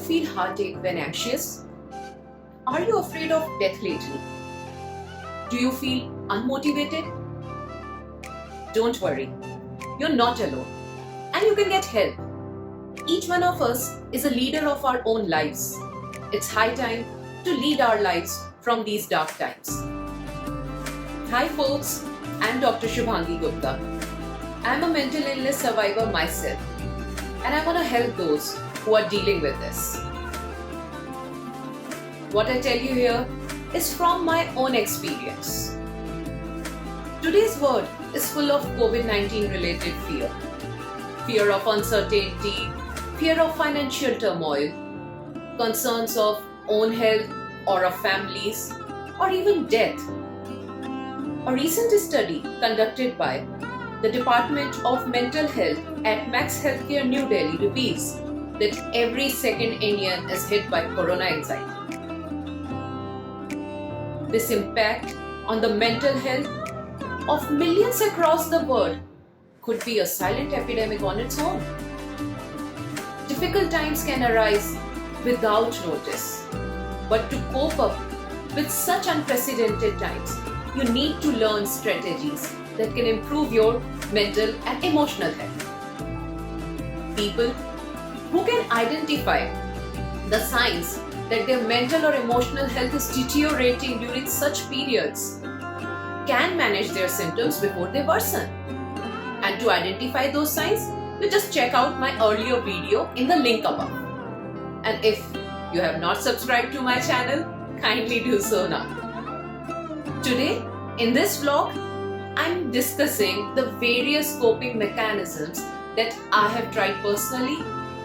feel heartache when anxious? Are you afraid of death lately? Do you feel unmotivated? Don't worry, you're not alone and you can get help. Each one of us is a leader of our own lives. It's high time to lead our lives from these dark times. Hi folks, I'm Dr. Shubhangi Gupta. I'm a mental illness survivor myself and I want to help those who are dealing with this. What I tell you here is from my own experience. Today's world is full of COVID-19 related fear. Fear of uncertainty, fear of financial turmoil, concerns of own health or of families, or even death. A recent study conducted by the Department of Mental Health at Max Healthcare New Delhi reveals that every second Indian is hit by corona anxiety. This impact on the mental health of millions across the world could be a silent epidemic on its own. Difficult times can arise without notice, but to cope up with such unprecedented times, you need to learn strategies that can improve your mental and emotional health. People who can identify the signs that their mental or emotional health is deteriorating during such periods can manage their symptoms before they worsen. And to identify those signs, you just check out my earlier video in the link above. And if you have not subscribed to my channel, kindly do so now. Today, in this vlog, I'm discussing the various coping mechanisms that I have tried personally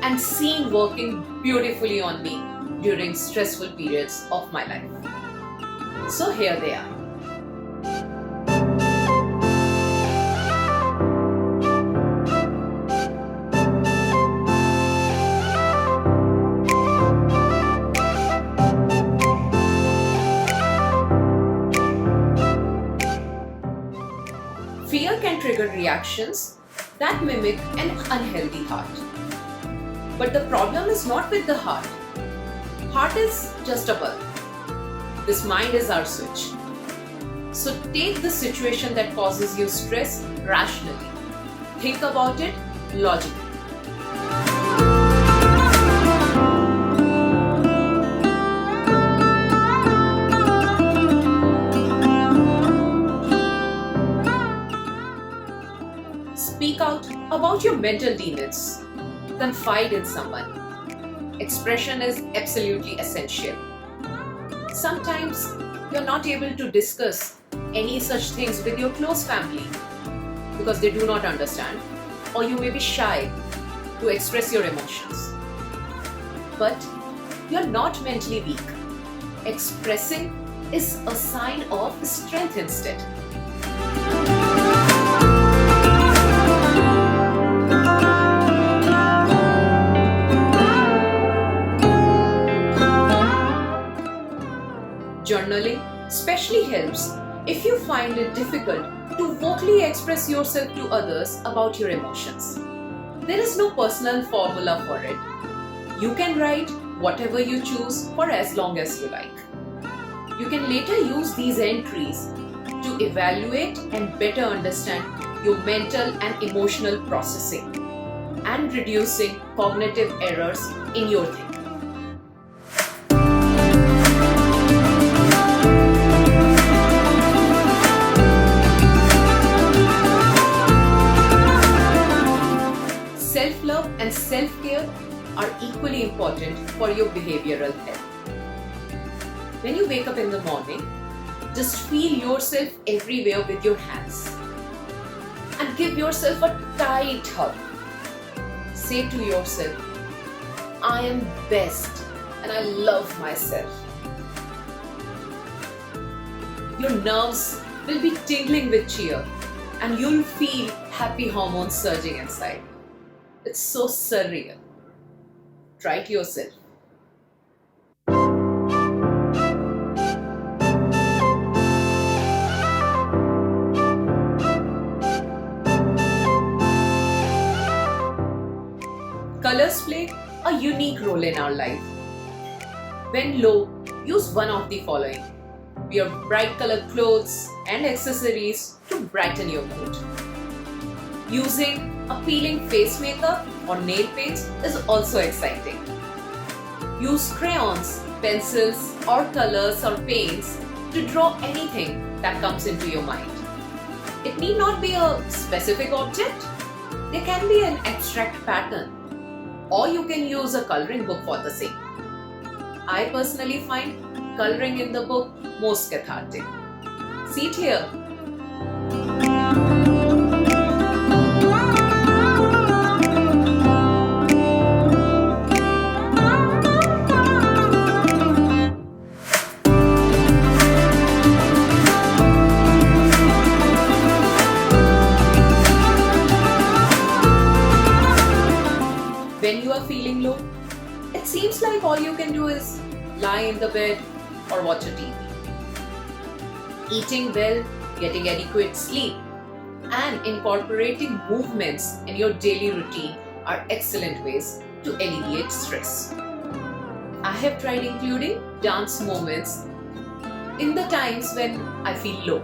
and seen working beautifully on me during stressful periods of my life. So here they are. Fear can trigger reactions that mimic an unhealthy heart. But the problem is not with the heart. Heart is just a bulb. This mind is our switch. So take the situation that causes you stress rationally. Think about it logically. Speak out about your mental demons. Confide in someone. Expression is absolutely essential. Sometimes you're not able to discuss any such things with your close family because they do not understand, or you may be shy to express your emotions. But you're not mentally weak. Expressing is a sign of strength instead. Journaling especially helps if you find it difficult to vocally express yourself to others about your emotions. There is no personal formula for it. You can write whatever you choose for as long as you like. You can later use these entries to evaluate and better understand your mental and emotional processing and reducing cognitive errors in your thinking. Self-love and self-care are equally important for your behavioral health. When you wake up in the morning, just feel yourself everywhere with your hands and give yourself a tight hug. Say to yourself, I am best and I love myself. Your nerves will be tingling with cheer and you'll feel happy hormones surging inside. It's so surreal. Try it yourself. Colors play a unique role in our life. When low, use one of the following. Wear bright colored clothes and accessories to brighten your mood. Using appealing face makeup or nail paints is also exciting. Use crayons, pencils or colors or paints to draw anything that comes into your mind. It need not be a specific object. There can be an abstract pattern, or you can use a coloring book for the same. I personally find coloring in the book most cathartic. See it here. When you are feeling low, it seems like all you can do is lie in the bed or watch a TV. Eating well, getting adequate sleep, and incorporating movements in your daily routine are excellent ways to alleviate stress. I have tried including dance moments in the times when I feel low.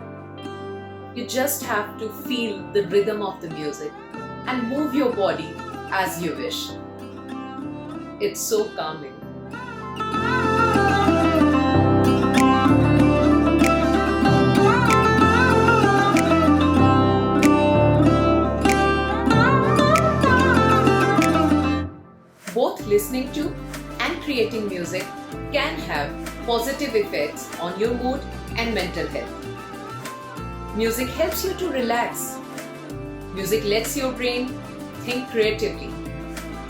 You just have to feel the rhythm of the music and move your body as you wish. It's so calming. Both listening to and creating music can have positive effects on your mood and mental health. Music helps you to relax. Music lets your brain think creatively.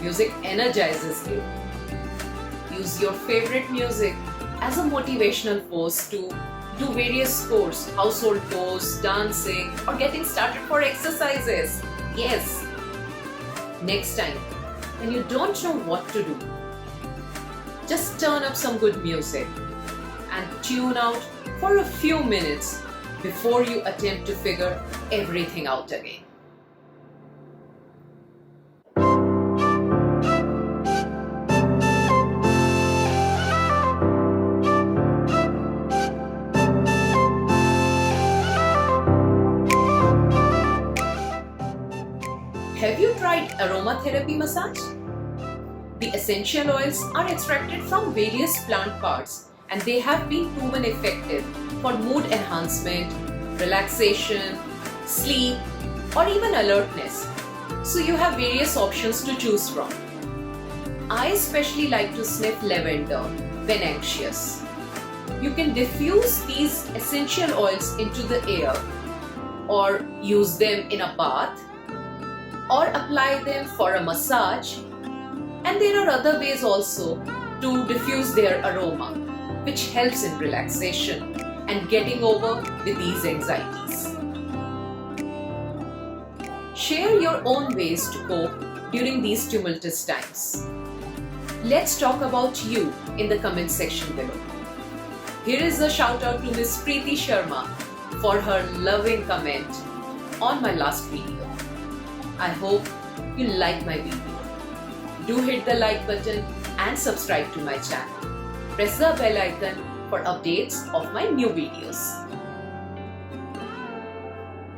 Music energizes you. Use your favorite music as a motivational force to do various chores, household chores, dancing, or getting started for exercises. Yes. Next time, when you don't know what to do, just turn up some good music and tune out for a few minutes before you attempt to figure everything out again. Have you tried aromatherapy massage? The essential oils are extracted from various plant parts and they have been proven effective for mood enhancement, relaxation, sleep, or even alertness. So you have various options to choose from. I especially like to sniff lavender when anxious. You can diffuse these essential oils into the air or use them in a bath or apply them for a massage, and there are other ways also to diffuse their aroma, which helps in relaxation and getting over with these anxieties. Share your own ways to cope during these tumultuous times. Let's talk about you in the comment section below. Here is a shout out to Miss Preeti Sharma for her loving comment on my last video. I hope you like my video. Do hit the like button and subscribe to my channel. Press the bell icon for updates of my new videos.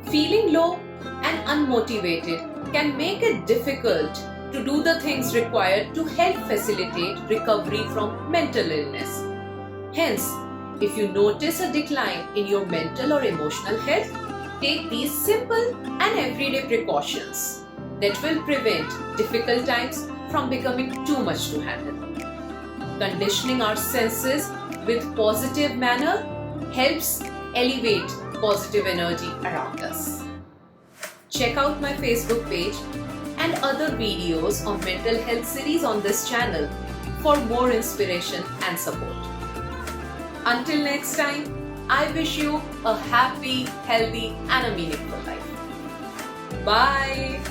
Feeling low and unmotivated can make it difficult to do the things required to help facilitate recovery from mental illness. Hence, if you notice a decline in your mental or emotional health, take these simple and everyday precautions that will prevent difficult times from becoming too much to handle. Conditioning our senses with positive manner helps elevate positive energy around us. Check out my Facebook page and other videos on mental health series on this channel for more inspiration and support. Until next time, I wish you a happy, healthy and a meaningful life. Bye!